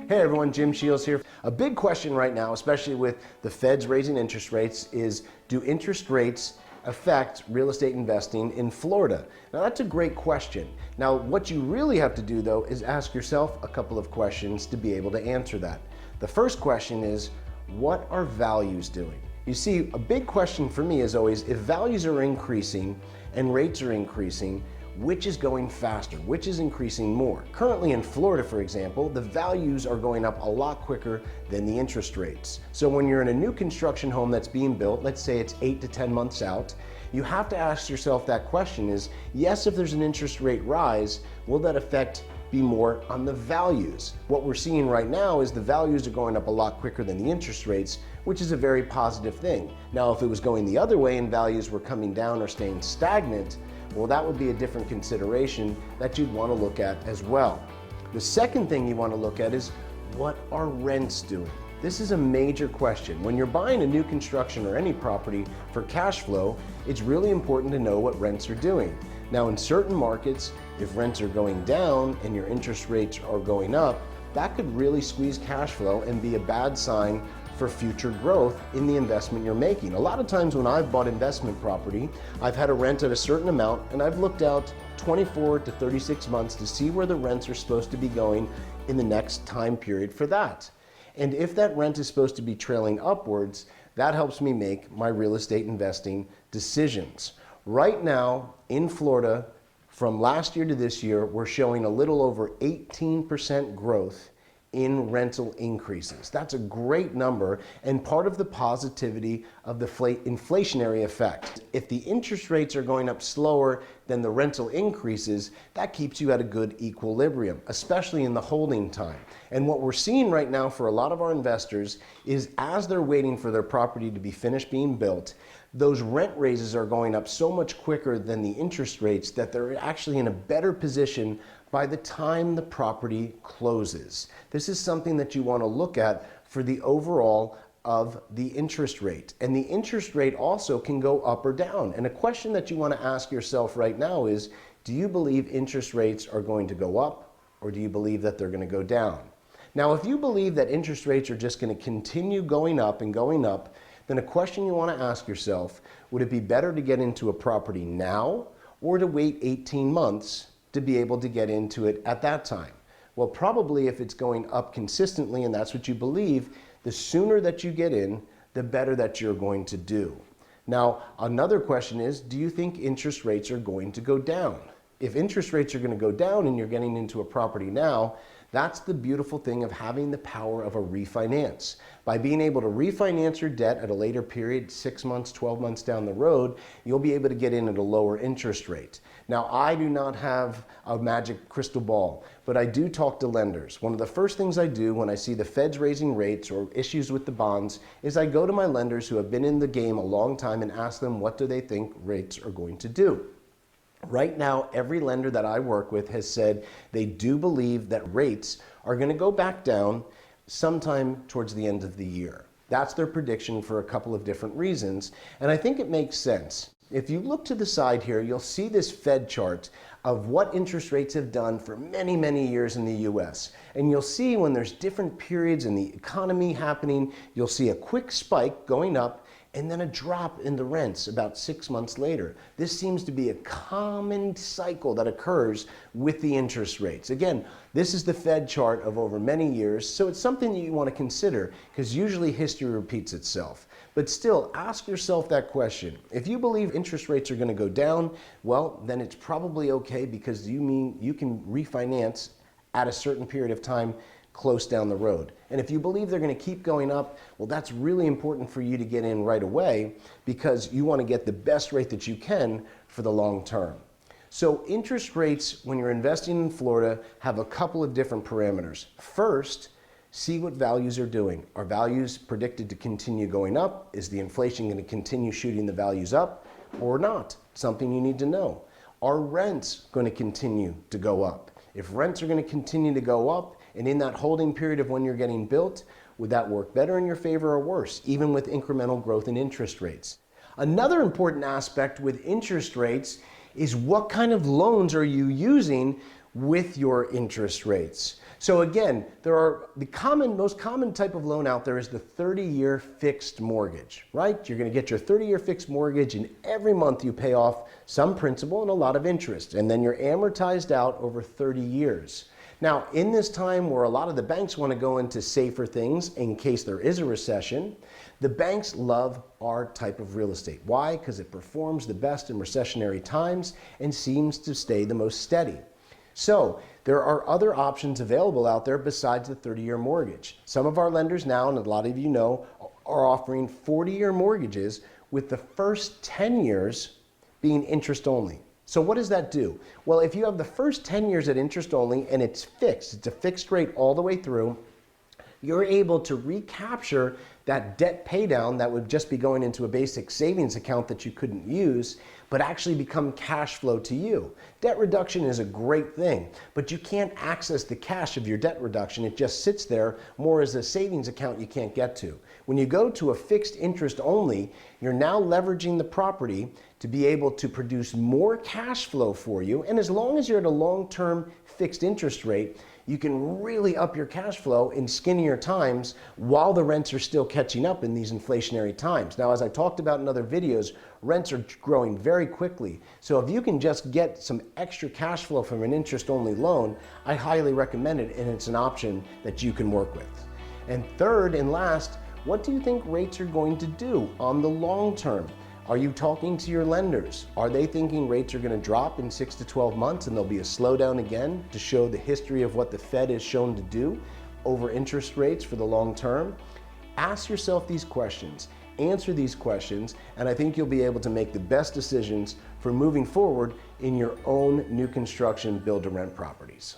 Hey everyone, Jim Shields here. A big question right now, especially with the Feds raising interest rates, is do interest rates affect real estate investing in Florida? Now that's a great question. Now what you really have to do though is ask yourself a couple of questions to be able to answer that. The first question is, what are values doing? You see, a big question for me is always, if values are increasing and rates are increasing, which is going faster? Which is increasing more? Currently in Florida, for example, the values are going up a lot quicker than the interest rates. So when you're in a new construction home that's being built, let's say it's 8 to 10 months out, you have to ask yourself that question is, yes, if there's an interest rate rise, will that affect be more on the values? What we're seeing right now is the values are going up a lot quicker than the interest rates, which is a very positive thing. Now, if it was going the other way and values were coming down or staying stagnant, well, that would be a different consideration that you'd want to look at as well. The second thing you want to look at is, what are rents doing? This is a major question. When you're buying a new construction or any property for cash flow, it's really important to know what rents are doing. Now, in certain markets, if rents are going down and your interest rates are going up, that could really squeeze cash flow and be a bad sign for future growth in the investment you're making. A lot of times when I've bought investment property, I've had a rent at a certain amount and I've looked out 24 to 36 months to see where the rents are supposed to be going in the next time period for that. And if that rent is supposed to be trailing upwards, that helps me make my real estate investing decisions. Right now in Florida, from last year to this year, we're showing a little over 18% growth in rental increases. That's a great number and part of the positivity of the inflationary effect. If the interest rates are going up slower than the rental increases, that keeps you at a good equilibrium, especially in the holding time. And what we're seeing right now for a lot of our investors is, as they're waiting for their property to be finished being built, those rent raises are going up so much quicker than the interest rates that they're actually in a better position by the time the property closes. This is something that you want to look at for the overall of the interest rate. And the interest rate also can go up or down. And a question that you want to ask yourself right now is, do you believe interest rates are going to go up, or do you believe that they're going to go down? Now, if you believe that interest rates are just going to continue going up and going up, then a question you want to ask yourself, would it be better to get into a property now or to wait 18 months to be able to get into it at that time? Well, probably if it's going up consistently and that's what you believe, the sooner that you get in, the better that you're going to do. Now, another question is, do you think interest rates are going to go down? If interest rates are going to go down and you're getting into a property now, that's the beautiful thing of having the power of a refinance. By being able to refinance your debt at a later period, 6 months, 12 months down the road, you'll be able to get in at a lower interest rate. Now, I do not have a magic crystal ball, but I do talk to lenders. One of the first things I do when I see the Feds raising rates or issues with the bonds is I go to my lenders who have been in the game a long time and ask them, what do they think rates are going to do? Right now, every lender that I work with has said they do believe that rates are going to go back down sometime towards the end of the year. That's their prediction for a couple of different reasons, and I think it makes sense. If you look to the side here, you'll see this Fed chart of what interest rates have done for many, many years in the US. And you'll see when there's different periods in the economy happening, you'll see a quick spike going up and then a drop in the rents about 6 months later. This seems to be a common cycle that occurs with the interest rates. Again, this is the Fed chart of over many years, so it's something that you want to consider because usually history repeats itself. But still, ask yourself that question. If you believe interest rates are going to go down, well, then it's probably okay because you mean you can refinance at a certain period of time close down the road. And if you believe they're going to keep going up, well, that's really important for you to get in right away because you want to get the best rate that you can for the long term. So interest rates, when you're investing in Florida, have a couple of different parameters. First, see what values are doing. Are values predicted to continue going up? Is the inflation going to continue shooting the values up or not? Something you need to know. Are rents going to continue to go up? If rents are going to continue to go up, and in that holding period of when you're getting built, would that work better in your favor or worse, even with incremental growth in interest rates? Another important aspect with interest rates is what kind of loans are you using with your interest rates. So again, most common type of loan out there is the 30-year fixed mortgage, right? You're going to get your 30-year fixed mortgage, and every month you pay off some principal and a lot of interest, and then you're amortized out over 30 years. Now, in this time where a lot of the banks want to go into safer things in case there is a recession, the banks love our type of real estate. Why? Because it performs the best in recessionary times and seems to stay the most steady. So there are other options available out there besides the 30-year mortgage. Some of our lenders now, and a lot of you know, are offering 40-year mortgages with the first 10 years being interest only. So what does that do? Well, if you have the first 10 years at interest only and it's fixed, it's a fixed rate all the way through, you're able to recapture that debt pay down that would just be going into a basic savings account that you couldn't use, but actually become cash flow to you. Debt reduction is a great thing, but you can't access the cash of your debt reduction. It just sits there more as a savings account you can't get to. When you go to a fixed interest only, you're now leveraging the property to be able to produce more cash flow for you. And as long as you're at a long-term fixed interest rate, you can really up your cash flow in skinnier times while the rents are still catching up in these inflationary times. Now, as I talked about in other videos, rents are growing very quickly. So if you can just get some extra cash flow from an interest-only loan, I highly recommend it, and it's an option that you can work with. And third and last, what do you think rates are going to do on the long term? Are you talking to your lenders? Are they thinking rates are going to drop in 6 to 12 months and there'll be a slowdown again to show the history of what the Fed is shown to do over interest rates for the long term? Ask yourself these questions, answer these questions, and I think you'll be able to make the best decisions for moving forward in your own new construction build-to-rent properties.